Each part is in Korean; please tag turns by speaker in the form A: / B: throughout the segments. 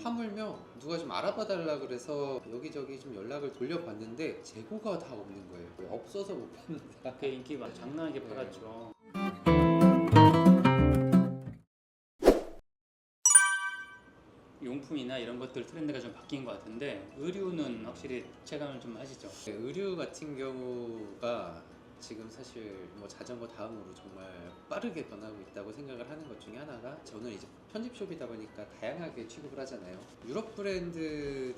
A: 하물며 누가 좀 알아봐 달라 그래서 여기저기 좀 연락을 돌려봤는데 재고가 다 없는 거예요. 없어서 못 팝니다.
B: 그 인기 장난하게
A: 네.
B: 팔았죠. 용품이나 이런 것들 트렌드가 좀 바뀐 것 같은데 의류는 확실히 체감을 좀 하시죠?
A: 네, 의류 같은 경우가 지금 사실 뭐 자전거 다음으로 정말 빠르게 변하고 있다고 생각을 하는 것 중에 하나가, 저는 이제 편집숍이다 보니까 다양하게 취급을 하잖아요. 유럽 브랜드들의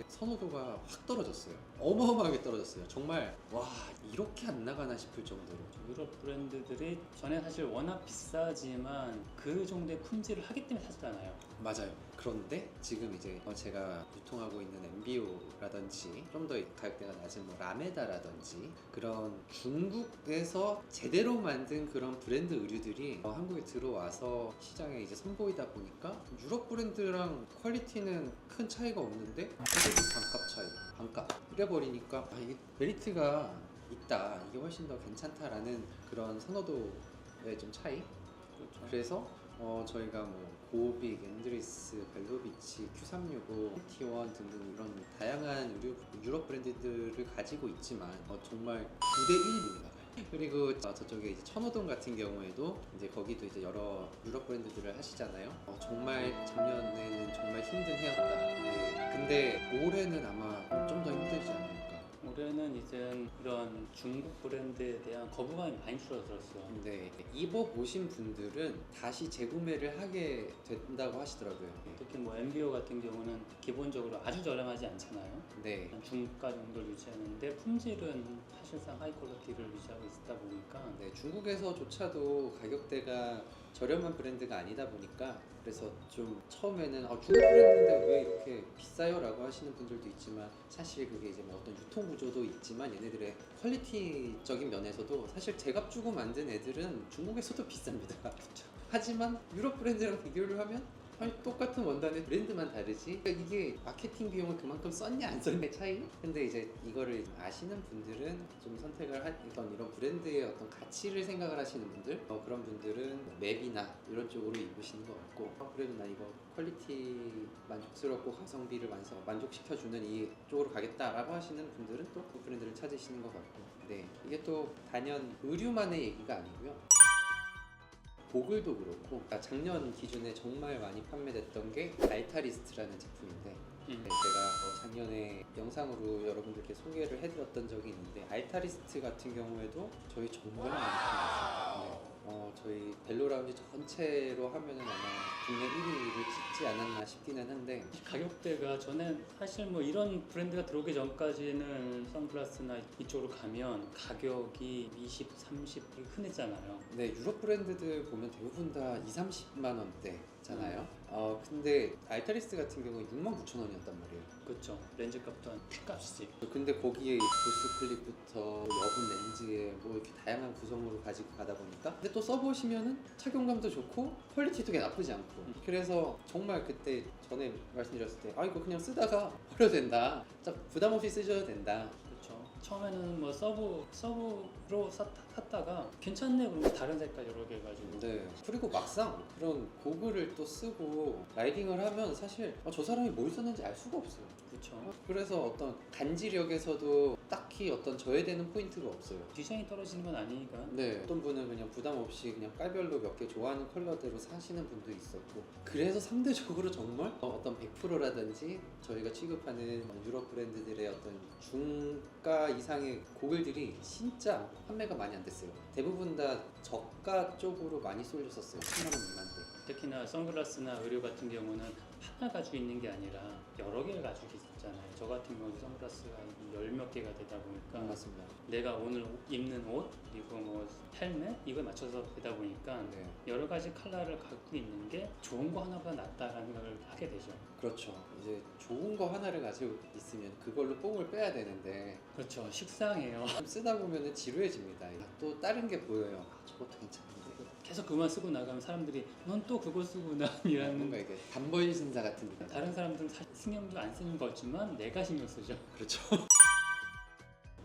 A: 선호도가 확 떨어졌어요. 어마어마하게 떨어졌어요. 정말 와, 이렇게 안 나가나 싶을 정도로.
B: 유럽 브랜드들이 전에 사실 워낙 비싸지만 그 정도의 품질을 하기 때문에 샀잖아요.
A: 맞아요. 그런데 지금 이제 제가 유통하고 있는 MBO라든지 좀 더 가격대가 낮은 뭐 라메다라든지 그런 중국에서 제대로 만든 그런 브랜드 의류들이 한국에 들어와서 시장에 이제 선보이다 보니까 유럽 브랜드랑 퀄리티는 큰 차이가 없는데 가격이 반값 차이, 반값 이래버리니까 이게 메리트가 있다, 이게 훨씬 더 괜찮다라는 그런 선호도의 좀 차이.
B: 그렇죠.
A: 그래서 저희가 뭐 고빅, 앤드리스, 벨로비치, Q365, T1 등등 이런 다양한 유럽 브랜드들을 가지고 있지만 정말 9대 1입니다. 그리고 저쪽에 이제 천호동 같은 경우에도 이제 거기도 이제 여러 유럽 브랜드들을 하시잖아요. 정말 작년에는 정말 힘든 해였다. 네. 근데 올해는 아마 좀 더 힘들지 않을까.
B: 올해는 이제 이런 중국 브랜드에 대한 거부감이 많이 줄어들었어요.
A: 네, 입어보신 분들은 다시 재구매를 하게 된다고 하시더라고요.
B: 특히 뭐 MBO 같은 경우는 기본적으로 아주 저렴하지 않잖아요.
A: 네.
B: 한 중가 정도를 유지하는데 품질은 사실상 하이 퀄리티를 유지하고 있다 보니까
A: 네, 중국에서조차도 가격대가 저렴한 브랜드가 아니다 보니까, 그래서 좀 처음에는 중국 브랜드인데 왜 이렇게 비싸요? 라고 하시는 분들도 있지만, 사실 그게 이제 뭐 어떤 유통 구조도 있지만 얘네들의 퀄리티적인 면에서도 사실 제값 주고 만든 애들은 중국에서도 비쌉니다. 하지만 유럽 브랜드랑 비교를 하면 아니, 똑같은 원단의 브랜드만 다르지, 그러니까 이게 마케팅 비용을 그만큼 썼냐 안 썼냐의 차이? 근데 이제 이거를 아시는 분들은 좀 선택을 하던 이런 브랜드의 어떤 가치를 생각을 하시는 분들, 그런 분들은 뭐 맵이나 이런 쪽으로 입으시는 것 같고, 그래도 나 이거 퀄리티 만족스럽고 가성비를 만족시켜주는 이 쪽으로 가겠다라고 하시는 분들은 또 그 브랜드를 찾으시는 것 같고. 네, 이게 또 단연 의류만의 얘기가 아니고요. 고글도 그렇고, 작년 기준에 정말 많이 판매됐던 게 알타리스트라는 제품인데, 네, 제가 작년에 영상으로 여러분들께 소개를 해드렸던 적이 있는데, 알타리스트 같은 경우에도 저희 정말 많이 판매했어요. 네. 저희 벨로라운지 전체로 하면은 아마 국내 1위를 찍지 않았나 싶기는 한데,
B: 가격대가 전에 사실 뭐 이런 브랜드가 들어오기 전까지는 선글라스나 이쪽으로 가면 가격이 20, 30이 흔했잖아요.
A: 네, 유럽 브랜드들 보면 대부분 다 2, 30만 원대잖아요. 근데 알타리스 같은 경우는 69,000원이었단 말이에요.
B: 그렇죠. 렌즈 값도 한 값이지.
A: 근데 거기에 보스 클립부터 여분 렌즈에 뭐 이렇게 다양한 구성으로 가지고 가다 보니까, 근데 또 써보시면은 착용감도 좋고 퀄리티도 나쁘지 않고, 그래서 정말 그때 전에 말씀드렸을 때 이거 그냥 쓰다가 버려도 된다, 진짜 부담 없이 쓰셔도 된다.
B: 그렇죠. 처음에는 뭐 서브로 샀다가 괜찮네 그러면 다른 색깔 여러 개 해가지고.
A: 네. 그리고 막상 그런 고글을 또 쓰고 라이딩을 하면 사실 저 사람이 뭘 썼는지 알 수가 없어요.
B: 그렇죠.
A: 그래서 어떤 간지력에서도 딱히 어떤 저해되는 포인트가 없어요.
B: 디자인이 떨어지는 건 아니니까.
A: 네, 어떤 분은 그냥 부담 없이 그냥 깔별로 몇 개 좋아하는 컬러대로 사시는 분도 있었고, 그래서 상대적으로 정말 어떤 100%라든지 저희가 취급하는 유럽 브랜드들의 어떤 중가 이상의 고글들이 진짜 판매가 많이 안 됐어요. 대부분 다 저가 쪽으로 많이 쏠렸었어요. 10만 원 미만대.
B: 특히나 선글라스나 의류 같은 경우는 하나 가지고 있는 게 아니라 여러 개를 가지고 있잖아요. 저 같은 경우도 선글라스가 열 몇 개가 되다 보니까
A: 맞습니다.
B: 내가 오늘 입는 옷 그리고 뭐 헬멧 이거에 맞춰서 되다 보니까
A: 네.
B: 여러 가지 컬러를 갖고 있는 게 좋은 거 하나보다 낫다라는 생각을 하게 되죠.
A: 그렇죠. 이제 좋은 거 하나를 가지고 있으면 그걸로 뽕을 빼야 되는데,
B: 그렇죠. 식상해요.
A: 좀 쓰다 보면은 지루해집니다. 또 다른 게 보여요. 저것도 괜찮은데.
B: 계속 그만 쓰고 나가면 사람들이 넌 또 그거 쓰구나 이라는.
A: 뭔가 이게 단벌 신사 같은 느낌.
B: 다른 사람들은 신경도 안 쓰는 거지만 내가 신경 쓰죠.
A: 그렇죠.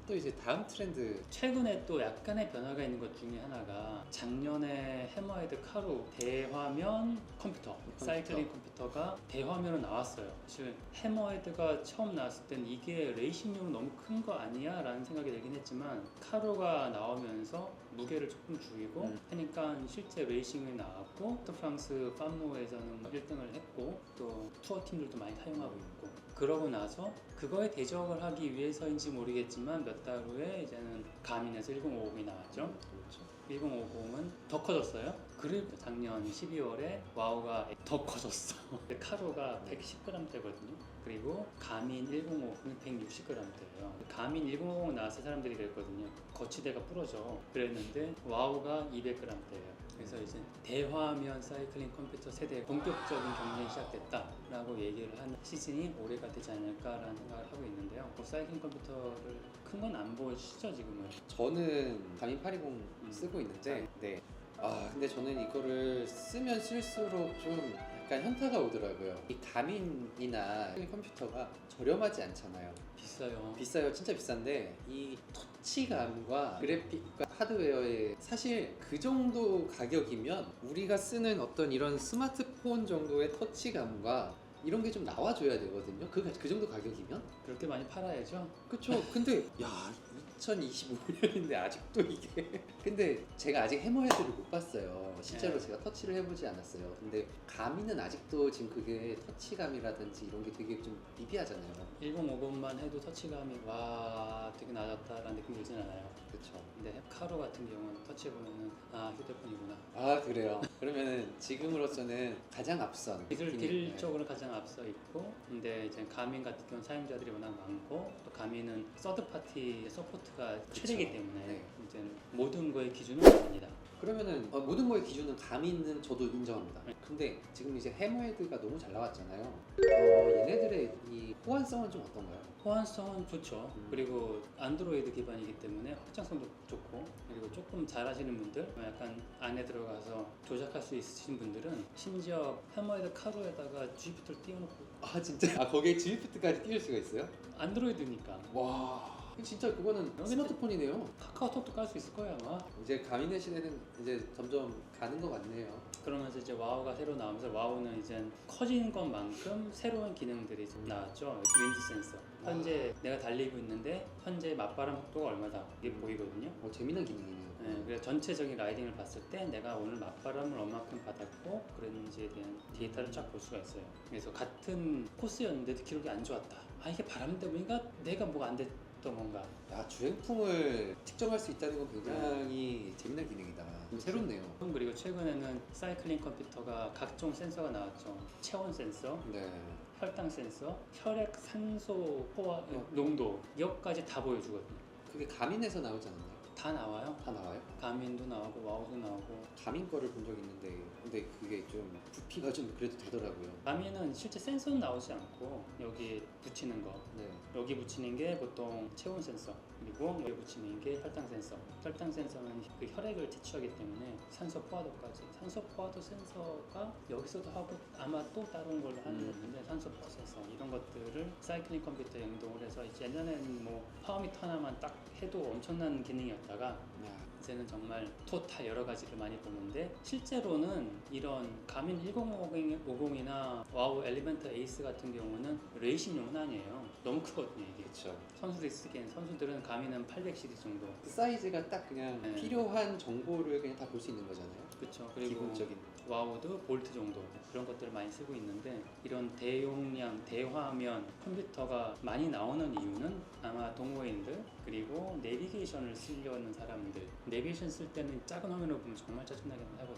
A: 또 이제 다음 트렌드
B: 최근에 또 약간의 변화가 있는 것 중에 하나가 작년에 해머헤드 카루 대화면 컴퓨터, 사이클링 컴퓨터가 대화면으로 나왔어요. 사실 해머헤드가 처음 나왔을 땐 이게 레이싱용은 너무 큰 거 아니야? 라는 생각이 들긴 했지만 카루가 나오면서 무게를 조금 줄이고 하니까 실제 레이싱에 나왔고 또 프랑스 판모에서는 1등을 했고 또 투어 팀들도 많이 사용하고 있고 그러고 나서 그거에 대적을 하기 위해서인지 모르겠지만 몇 달 후에 이제는 가민에서 1050이 나왔죠.
A: 그렇죠.
B: 1050은 더 커졌어요. 그리고 작년 12월에 와우가 더 커졌어. 카루가 110g대거든요. 그리고 가민 1050은 160g대예요. 가민 1050 나왔을 사람들이 그랬거든요. 거치대가 부러져. 그랬는데 와우가 200g대예요. 그래서 이제 대화면 사이클링 컴퓨터 세대 본격적인 경쟁이 시작됐다라고 얘기를 한 시즌이 올해가 되지 않을까라는 생각을 하고 있는데요. 사이클링 컴퓨터를 큰 건 안 보시죠 지금은?
A: 저는 가민 820 쓰고 있는데 네. 아 근데 저는 이거를 쓰면 쓸수록 좀 약간 현타가 오더라고요. 이 가민이나 컴퓨터가 저렴하지 않잖아요.
B: 비싸요.
A: 비싸요. 진짜 비싼데 이 터치감과 그래픽과 하드웨어에 사실 그 정도 가격이면 우리가 쓰는 어떤 이런 스마트폰 정도의 터치감과 이런 게 좀 나와줘야 되거든요. 그 정도 가격이면?
B: 그렇게 많이 팔아야죠.
A: 그쵸. 근데 야 2025년인데 아직도 이게 근데 제가 아직 해머헤드를 못 봤어요. 실제로
B: 네.
A: 제가 터치를 해보지 않았어요. 근데 가미는 아직도 지금 그게 터치감이라든지 이런 게 되게 좀 미비하잖아요.
B: 1050만 해도 터치감이 와 되게 낮았다라는 느낌이 들진 않아요.
A: 그쵸.
B: 근데 카루 같은 경우는 터치해보면은 아 휴대폰이구나.
A: 아 그래요. 그러면은 지금으로서는 가장 앞선
B: 딜 쪽으로 가장 앞서 있고, 근데 이제 가민 같은 경우는 사용자들이 워낙 많고 또 가민은 서드 파티 서포트가 최대이기 때문에
A: 네.
B: 이제 모든 거의 기준은 아닙니다.
A: 그러면은 모든 거의 기준은 가미는 저도 인정합니다. 근데 지금 이제 해머헤드가 너무 잘 나왔잖아요. 얘네들의 이 호환성은 좀 어떤가요?
B: 호환성은 좋죠. 그리고 안드로이드 기반이기 때문에 확장성도 좋고, 그리고 조금 잘하시는 분들, 약간 안에 들어가서 조작할 수 있으신 분들은 심지어 해머헤드 카루에다가 G부트를 띄워놓고
A: 아 진짜? 아 거기에 GPT까지 띄울 수가 있어요?
B: 안드로이드니까
A: 와 진짜 그거는 스마트폰이네요.
B: 카카오톡도 깔 수 있을 거예요 아마.
A: 이제 가민의 시대는 이제 점점 가는 것 같네요.
B: 그러면서 이제 와우가 새로 나오면서 와우는 이제 커진 것만큼 새로운 기능들이 나왔죠. 윈드 센서. 현재 내가 달리고 있는데 현재 맞바람 속도가 얼마다 이게 보이거든요.
A: 재미난 기능이네요.
B: 네, 그래서 전체적인 라이딩을 봤을 때 내가 오늘 맞바람을 얼마큼 받았고 그랬는지에 대한 데이터를 쫙 볼 수가 있어요. 그래서 같은 코스였는데도 기록이 안 좋았다. 아 이게 바람 때문인가? 내가 뭐가 안 됐던 건가?
A: 야 주행풍을 측정할 수 있다는 건 굉장히 재미난 기능이다. 새롭네요.
B: 그리고 최근에는 사이클링 컴퓨터가 각종 센서가 나왔죠. 체온 센서,
A: 네.
B: 혈당 센서, 혈액 산소 포화 농도 이것까지 다 보여주거든요.
A: 그게 가민에서 나오지 않았나요?
B: 다 나와요.
A: 다 나와요?
B: 가민도 나오고 와우도 나오고.
A: 가민 거를 본 적 있는데 근데 그게 좀 부피가 좀 그래도 되더라고요.
B: 가민은 실제 센서는 나오지 않고 여기 붙이는 거,
A: 네.
B: 여기 붙이는 게 보통 체온 센서, 그리고 여기 붙이는 게 혈당 센서. 혈당 센서는 그 혈액을 채취하기 때문에 산소 포화도까지. 산소 포화도 센서가 여기서도 하고 아마 또 다른 걸로 하는 거 있는데 산소 포화 센서 이런 것들을 사이클링 컴퓨터에 응동을 해서 이제 예전에는 뭐 파워미터 하나만 딱 해도 엄청난 기능이었다가
A: 야,
B: 이제는 정말 토탈 여러 가지를 많이 보는데 실제로는 이런 가민 1050이나 와우 엘리멘트 에이스 같은 경우는 레이싱용은 아니에요. 너무 크거든요 이게.
A: 그렇죠.
B: 선수들이 쓰기엔 선수들은 가민은 800 시리즈 정도.
A: 그 사이즈가 딱 그냥
B: 네.
A: 필요한 정보를 그냥 다 볼 수 있는 거잖아요.
B: 그렇죠. 그리고
A: 기본적인.
B: 와우도 볼트 정도 그런 것들을 많이 쓰고 있는데 이런 대용량 대화면 컴퓨터가 많이 나오는 이유는 아마 동호인들 그리고 내비게이션을 쓰려는 사람들 내비게이션 쓸 때는 작은 화면을 보면 정말 짜증나게 하거든요.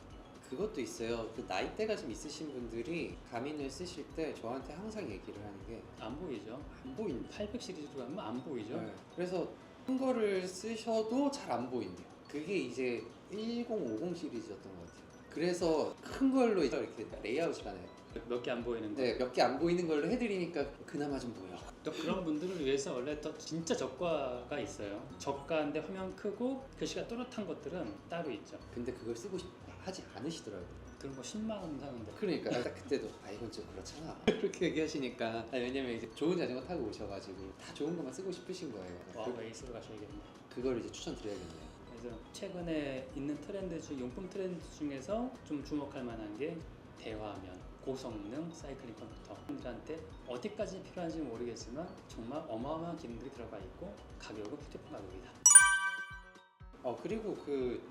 A: 그것도 있어요. 그 나이대가 좀 있으신 분들이 가민을 쓰실 때 저한테 항상 얘기를 하는 게
B: 안 보이죠?
A: 안 보인다.
B: 800 시리즈로 가면 안 보이죠?
A: 네. 그래서 큰 거를 쓰셔도 잘 안 보인대요. 그게 이제 1050 시리즈였던 것 같아요. 그래서 큰 걸로 이렇게 레이아웃을 하네요.
B: 몇 개 안 보이는 거.
A: 네, 몇 개 안 보이는 걸로 해드리니까 그나마 좀 보여.
B: 또 그런 분들을 위해서 원래 또 진짜 저가가 있어요. 저가인데 화면 크고 글씨가 또렷한 것들은 따로 있죠.
A: 근데 그걸 쓰고 싶어 하지 않으시더라고요.
B: 그런 거 10만 원 사는데.
A: 그러니까 딱 그때도 이건 좀 그렇잖아 이렇게 얘기하시니까 왜냐면 이제 좋은 자전거 타고 오셔가지고 다 좋은 것만 쓰고 싶으신 거예요.
B: 와, 웨이스로 가셔야겠네.
A: 그걸 이제 추천드려야겠네요.
B: 그래서 최근에 있는 트렌드 중 용품 트렌드 중에서 좀 주목할 만한 게 대화면, 고성능 사이클링 컴퓨터. 분들한테 어디까지 필요한지 모르겠지만 정말 어마어마한 기능들이 들어가 있고 가격은 휴대폰 가격이다.
A: 그리고 그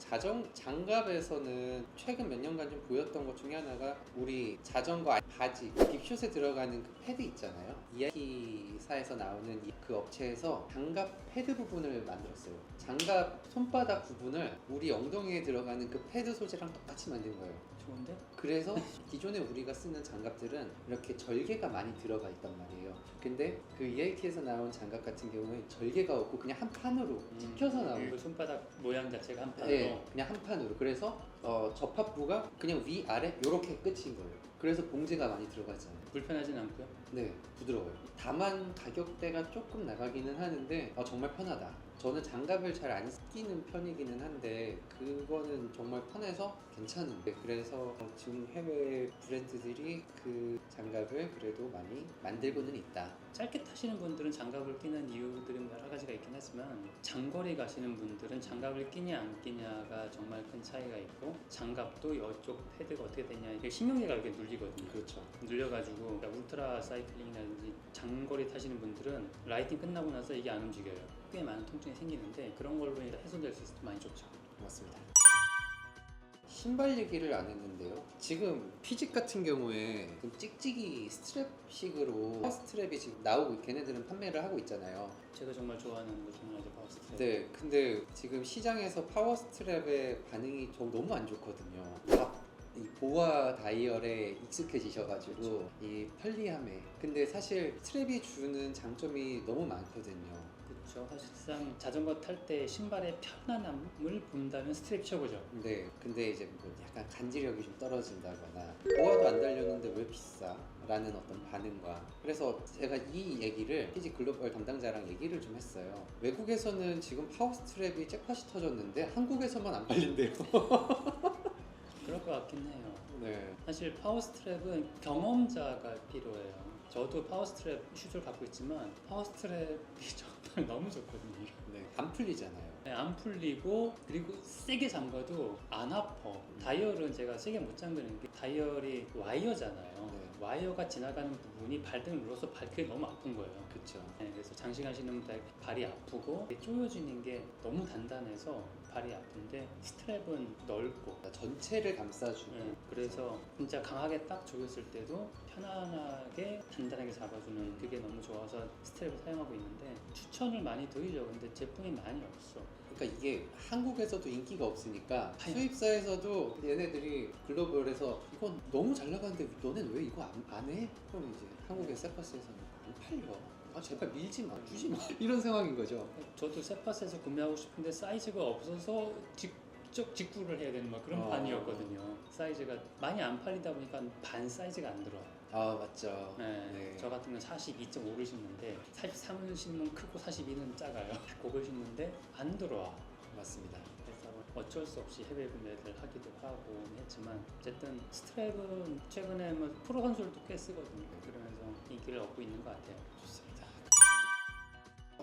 A: 장갑에서는 최근 몇 년간 좀 보였던 것 중에 하나가 우리 자전거 바지 빅숏에 들어가는 그 패드 있잖아요. 이야기사에서 나오는 그 업체에서 장갑 패드 부분을 만들었어요. 장갑 손바닥 부분을 우리 엉덩이에 들어가는 그 패드 소재랑 똑같이 만든 거예요.
B: 좋은데?
A: 그래서 기존에 우리가 쓰는 장갑들은 이렇게 절개가 많이 들어가 있단 말이에요. 근데 그 EIT에서 나온 장갑 같은 경우에 절개가 없고 그냥 한 판으로 찍혀서 나온
B: 그 손바닥 모양 자체가 한 판으로.
A: 네, 그냥 한 판으로. 그래서 접합부가 그냥 위 아래 이렇게 끝인 거예요. 그래서 봉제가 많이 들어가잖아요.
B: 불편하진 않고요.
A: 네, 부드러워요. 다만 가격대가 조금 나가기는 하는데 정말 편하다. 저는 장갑을 잘 안 끼는 편이기는 한데 그거는 정말 편해서 괜찮은데 그래서 지금 해외 브랜드들이 그 장갑을 그래도 많이 만들고는 있다.
B: 짧게 타시는 분들은 장갑을 끼는 이유들은 여러 가지가 있긴 하지만 장거리 가시는 분들은 장갑을 끼냐 안 끼냐가 정말 큰 차이가 있고 장갑도 이쪽 패드가 어떻게 되냐 이게 신경계가 이렇게 눌리거든요.
A: 그렇죠.
B: 눌려가지고 그러니까 울트라 사이클링이라든지 장거리 타시는 분들은 라이딩 끝나고 나서 이게 안 움직여요. 꽤 많은 통증이 생기는데 그런 걸로 해소될 수 있어서 많이 좋죠.
A: 맞습니다. 신발 얘기를 안 했는데요. 지금 피직 같은 경우에 좀 찍찍이 스트랩식으로 파워 스트랩이 지금 나오고 걔네들은 판매를 하고 있잖아요.
B: 제가 정말 좋아하는 것 중에 하나죠, 파워 스트랩.
A: 네, 근데 지금 시장에서 파워 스트랩의 반응이 너무 안 좋거든요. 이 보아 다이얼에 익숙해지셔가지고
B: 그렇죠.
A: 이 편리함에 근데 사실 스트랩이 주는 장점이 너무 많거든요.
B: 그렇죠. 사실상 자전거 탈 때 신발의 편안함을 본다면 스트랩 최고죠.
A: 네, 근데 이제 뭐 약간 간지력이 좀 떨어진다거나 보아도 안 달렸는데 왜 비싸? 라는 어떤 반응과 그래서 제가 이 얘기를 PG 글로벌 담당자랑 얘기를 좀 했어요. 외국에서는 지금 파워 스트랩이 잭팟이 터졌는데 한국에서만 안 팔린대요.
B: 그럴 것 같긴 해요.
A: 네,
B: 사실 파워 스트랩은 경험자가 필요해요. 저도 파워 스트랩 슈즈를 갖고 있지만 파워 스트랩이 정말 너무 좋거든요.
A: 네, 안 풀리잖아요.
B: 네, 안 풀리고 그리고 세게 잠가도 안 아파. 다이얼은 제가 세게 못 잠그는 게 다이얼이 와이어잖아요.
A: 네.
B: 와이어가 지나가는 부분이 발등을 눌러서 발길이 너무 아픈 거예요.
A: 그렇죠.
B: 네, 그래서 장시간 신으면 발이 아프고 조여지는 게 너무 단단해서 발이 아픈데 스트랩은 넓고
A: 전체를 감싸주고
B: 네, 그래서 진짜 강하게 딱 조였을 때도 편안하게 단단하게 잡아주는 그게 너무 좋아서 스트랩을 사용하고 있는데 추천을 많이 드리죠. 근데 제품이 많이 없어.
A: 그러니까 이게 한국에서도 인기가 없으니까
B: 아유.
A: 수입사에서도 얘네들이 글로벌에서 이건 너무 잘 나가는데 너넨 왜 이거 안 해? 그럼 이제 한국의 세파스에서는 안 팔려. 제발 밀지 마, 주지 마. 이런 상황인 거죠.
B: 저도 세파스에서 구매하고 싶은데 사이즈가 없어서 직접 직구를 해야 되는 막 그런
A: 어.
B: 판이었거든요. 사이즈가 많이 안 팔리다 보니까 반 사이즈가 안 들어와요.
A: 맞죠.
B: 네,
A: 네.
B: 저 같은 건 42.5를 신는데 43을 신으면 크고 42는 작아요. 그걸 신는데 안 들어와.
A: 맞습니다.
B: 그래서 어쩔 수 없이 해외 구매를 하기도 하고 했지만 어쨌든 스트랩은 최근에 뭐 프로 선수들도 꽤 쓰거든요. 그러면서 인기를 얻고 있는 것 같아요.
A: 좋습니다.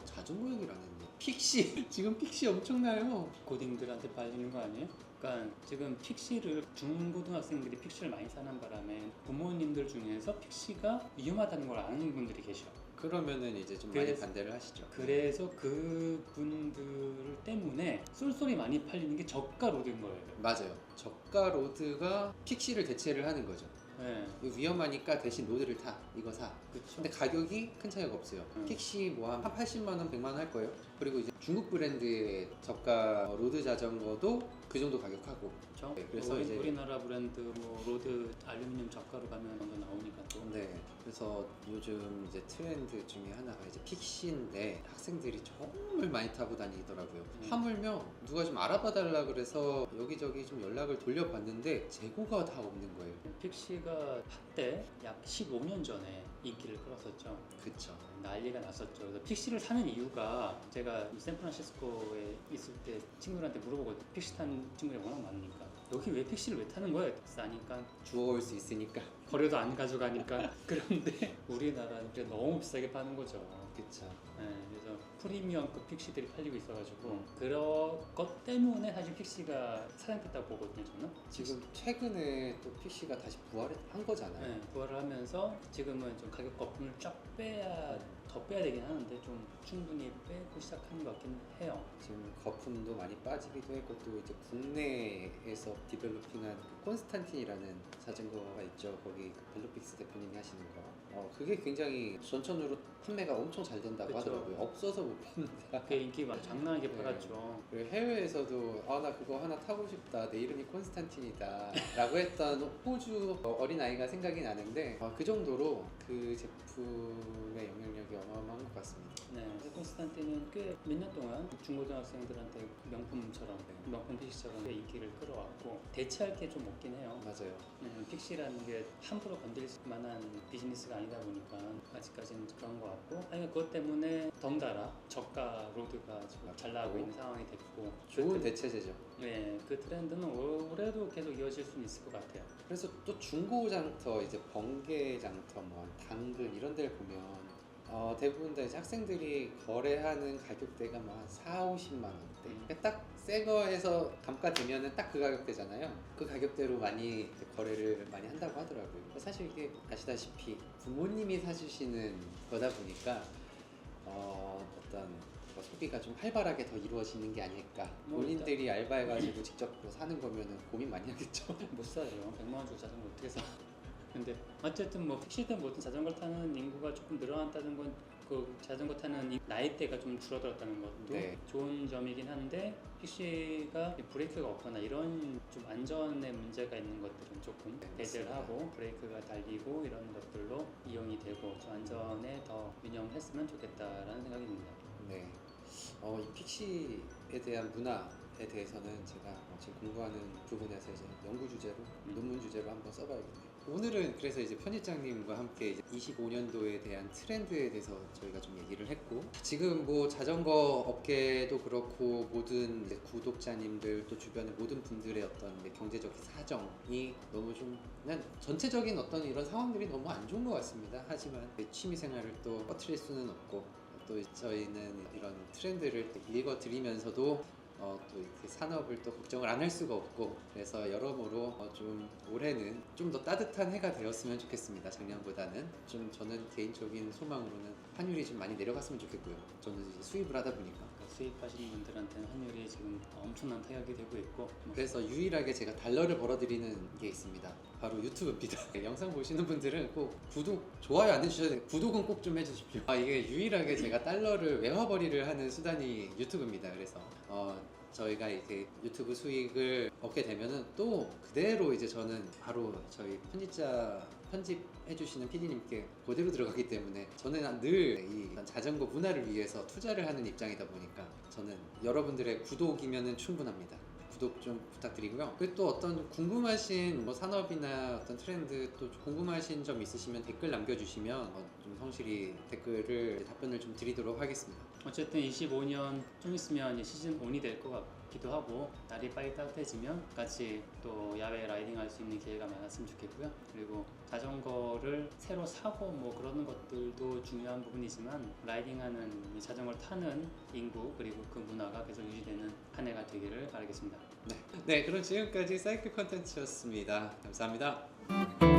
A: 자전거 얘기를 안 했네. 픽시 지금 픽시 엄청나요.
B: 고딩들한테 팔리는 거 아니에요? 그러니까 지금 픽시를 중고등학생들이 픽시를 많이 사는 바람에 부모님들 중에서 픽시가 위험하다는 걸 아는 분들이 계셔.
A: 그러면은 이제 좀 많이
B: 그래서-
A: 반대를 하시죠.
B: 그래서 그분들 때문에 쏠쏠이 많이 팔리는 게 저가 로드인 거예요.
A: 맞아요. 저가 로드가 픽시를 대체를 하는 거죠.
B: 네,
A: 이거 위험하니까 대신 로드를 타. 이거 사.
B: 그렇죠.
A: 근데 가격이 큰 차이가 없어요.
B: 음.
A: 픽시 뭐 한 80만 원, 100만 원 할 거예요. 그리고 이제 중국 브랜드의 저가 로드 자전거도 그 정도 가격하고.
B: 그렇죠.
A: 네, 그래서 이제-
B: 우리나라 브랜드 뭐 로드 알루미늄 저가로 가면 정도 나오니까 또.
A: 네. 그래서 요즘 이제 트렌드 중에 하나가 이제 픽시인데 학생들이 정말 많이 타고 다니더라고요. 하물며 누가 좀 알아봐 달라 그래서 여기저기 좀 연락을 돌려봤는데 재고가 다 없는 거예요.
B: 픽시가 한때 약 15년 전에 인기를 끌었었죠.
A: 그쵸.
B: 난리가 났었죠. 그래서 픽시를 사는 이유가 제가 샌프란시스코에 있을 때 친구들한테 물어보거든요. 픽시 탄 친구들이 워낙 많으니까. 여기 왜 픽시를 왜 타는 거야? 싸니까
A: 주워올 수 있으니까.
B: 거래도 안 가져가니까. 그런데 우리나라는 이게 너무 비싸게 파는 거죠.
A: 그쵸.
B: 네, 그래서 프리미엄급 픽시들이 팔리고 있어가지고 그런 것 때문에 사실 픽시가 사장됐다고 보거든요, 저는.
A: 지금 최근에 또 PC가 다시 부활을 한 거잖아요.
B: 네, 부활을 하면서 지금은 좀 가격 거품을 쫙 빼야 더 빼야 되긴 하는데 좀 충분히 빼고 시작하는 것 같긴 해요.
A: 지금 거품도 많이 빠지기도 했고 또 이제 국내에서 디벨로핑한 그 콘스탄틴이라는 자전거가 있죠. 거기 그 벨로픽스 대표님이 하시는 거. 그게 굉장히 전천후로 판매가 엄청 잘 된다고
B: 그쵸.
A: 하더라고요. 없어서 못 팝니다.
B: 그게 인기 막 장난하게
A: 네.
B: 팔았죠.
A: 그리고 해외에서도 나 그거 하나 타고 싶다. 내 이름이 콘스탄틴이다. 라고 했던 호주 어린아이가 생각이 나는데 그 정도로 그 제품의 영향력이 어마어마한 것 같습니다.
B: 네, 콘스탄틴은 꽤 몇 년 동안 중고등학생들한테 명품처럼 명품 픽시처럼 꽤 인기를 끌어왔고 대체할 게 좀 없긴 해요.
A: 맞아요.
B: 픽시라는 게 함부로 건들 만한 비즈니스가 아니다 보니까 아직까지는 그런 것 같고 아니 그것 때문에 덩달아 저가 로드가 지금 잘 나가고 있는 상황이 됐고
A: 좋은 대체제죠.
B: 네, 그 트렌드는 올해도 계속 이어질 수는 있을 것 같아요.
A: 그래서 또 중고 장터, 이제 번개 장터, 뭐 당근 이런 데를 보면 대부분 다 이제 학생들이 거래하는 가격대가 막 4, 50만 원대. 딱 새 거에서 감가되면은 딱 그 가격대잖아요. 그 가격대로 많이 이제 거래를 많이 한다고 하더라고요. 사실 이게 아시다시피 부모님이 사주시는 거다 보니까 어떤 소비가 좀 활발하게 더 이루어지는 게 아닐까. 본인들이 알바해가지고 직접 사는 거면은 고민 많이 하겠죠.
B: 못 사죠. 100만 원 주고 자전거 어떻게 사? 근데 어쨌든 뭐 픽시든 뭐든 자전거를 타는 인구가 조금 늘어났다는 건 그 자전거 타는 나이대가 좀 줄어들었다는 것도
A: 네.
B: 좋은 점이긴 한데 픽시가 브레이크가 없거나 이런 좀 안전에 문제가 있는 것들은 조금
A: 네,
B: 배제를
A: 맞습니다.
B: 하고 브레이크가 달리고 이런 것들로 이용이 되고 좀 안전에 더 운영했으면 좋겠다라는 생각이 듭니다.
A: 네. 이 픽시에 대한 문화에 대해서는 제가 지금 공부하는 부분에서 이제 연구 주제로, 논문 주제로 한번 써봐야겠네요. 오늘은 그래서 이제 편집장님과 함께 이제 25년도에 대한 트렌드에 대해서 저희가 좀 얘기를 했고, 지금 뭐 자전거 업계도 그렇고 모든 이제 구독자님들 또 주변의 모든 분들의 어떤 이제 경제적 사정이 너무 좀 그냥 전체적인 어떤 이런 상황들이 너무 안 좋은 것 같습니다. 하지만 취미 생활을 또 꺼트릴 수는 없고, 또 저희는 이런 트렌드를 읽어드리면서도 또 이렇게 산업을 또 걱정을 안 할 수가 없고, 그래서 여러모로 좀 올해는 좀 더 따뜻한 해가 되었으면 좋겠습니다. 작년보다는 좀 저는 개인적인 소망으로는 환율이 좀 많이 내려갔으면 좋겠고요. 저는 이제 수입을 하다 보니까.
B: 수입하시는 분들한테는 환율이 지금 엄청난 타격이 되고 있고
A: 그래서 유일하게 제가 달러를 벌어들이는 게 있습니다. 바로 유튜브입니다. 영상 보시는 분들은 꼭 구독, 좋아요 안 해주셔도 돼요. 구독은 꼭 좀 해주십시오. 이게 유일하게 제가 달러를 외화벌이를 하는 수단이 유튜브입니다. 그래서 저희가 이렇게 유튜브 수익을 얻게 되면은 또 그대로 이제 저는 바로 저희 편집해주시는 PD님께 그대로 들어가기 때문에 저는 늘 이 자전거 문화를 위해서 투자를 하는 입장이다 보니까 저는 여러분들의 구독이면은 충분합니다. 구독 좀 부탁드리고요. 그리고 또 어떤 궁금하신 뭐 산업이나 어떤 트렌드 또 궁금하신 점 있으시면 댓글 남겨주시면 좀 성실히 댓글을 답변을 좀 드리도록 하겠습니다.
B: 어쨌든 25년 좀 있으면 이제 시즌 1이 될 것 같기도 하고 날이 빨리 따뜻해지면 같이 또 야외 라이딩 할 수 있는 기회가 많았으면 좋겠고요. 그리고 자전거를 새로 사고 뭐 그러는 것들도 중요한 부분이지만 라이딩하는 이 자전거를 타는 인구 그리고 그 문화가 계속 유지되는 한 해가 되기를 바라겠습니다.
A: 네, 그럼 지금까지 사이클 컨텐츠였습니다. 감사합니다.